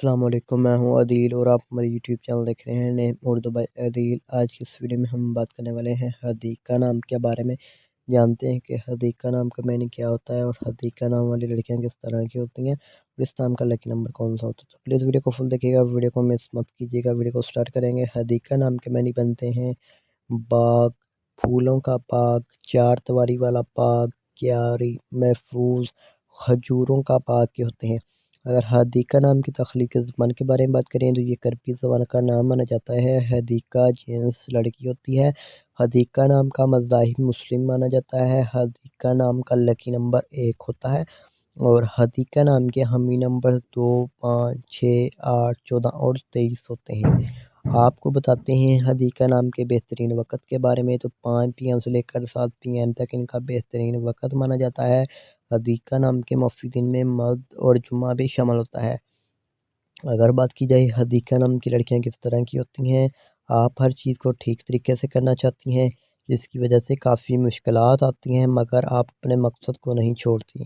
अस्सलाम वालेकुम, मैं हूँ आदिल और आप हमारे यूट्यूब चैनल देख रहे हैं नेम उर्दू बाय आदिल। आज की इस वीडियो में हम बात करने वाले हैं हदीका नाम के बारे में। जानते हैं कि हदीका नाम का मीनिंग क्या होता है और हदीका नाम वाली लड़कियां किस तरह की होती हैं और इस नाम का लकी नंबर कौन सा होता है। तो प्लीज़ वीडियो को फुल देखिएगा, वीडियो को मिस मत कीजिएगा। वीडियो को स्टार्ट करेंगे। हदीका नाम के मानी बनते हैं बाग, फूलों का बाग, चार दीवारी वाला बाग, क्यारी, महफूज, खजूरों का बाग के होते हैं। अगर हदीका नाम की तख्लीकी ज़बान के बारे में बात करें तो ये करबी ज़बान का नाम माना जाता है। हदीका जेंट्स लड़की होती है। हदीका नाम का मज़ाहिब मुस्लिम माना जाता है। हदीका नाम का लकी नंबर 1 होता है और हदीका नाम के हमी नंबर 2, 5, 6, 8, 14 और 23 होते हैं। आपको बताते हैं हदीका नाम के बेहतरीन वक़्त के बारे में। तो 5 PM से लेकर 7 PM तक इनका बेहतरीन वक़्त माना जाता है। हदीका नाम के मौफ़ी दिन में मर्द और जुमा भी शामिल होता है। अगर बात की जाए हदीका नाम की लड़कियां किस तरह की होती हैं, आप हर चीज़ को ठीक तरीके से करना चाहती हैं जिसकी वजह से काफ़ी मुश्किलात आती हैं मगर आप अपने मकसद को नहीं छोड़ती।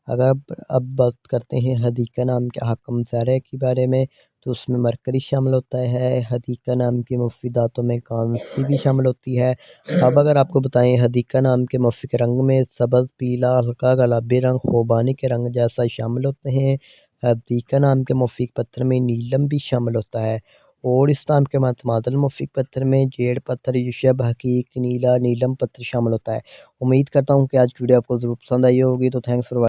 अगर अब बात करते हैं हदीका नाम के हकम सारे के बारे में तो उसमें मरकरी शामिल होता है। हदीका नाम की मुफीदातों में कांसी भी शामिल होती है। अब अगर आपको बताएं हदीका नाम के मुफ़्फ़ी रंग में सब्ज़, पीला, हल्का गुलाबी रंग, खुबानी के रंग जैसा शामिल होते हैं। हदीका नाम के मुफ़्फ़ी पत्थर में नीलम भी शामिल होता है और इस नाम के मतमादल मुफ़्फ़ी पत्थर में जेड पत्थर, युशब, हकीक, नीला, नीलम पत्थर शामिल होता है। उम्मीद करता हूँ कि आज की वीडियो आपको ज़रूर पसंद आई होगी। तो थैंक्स फॉर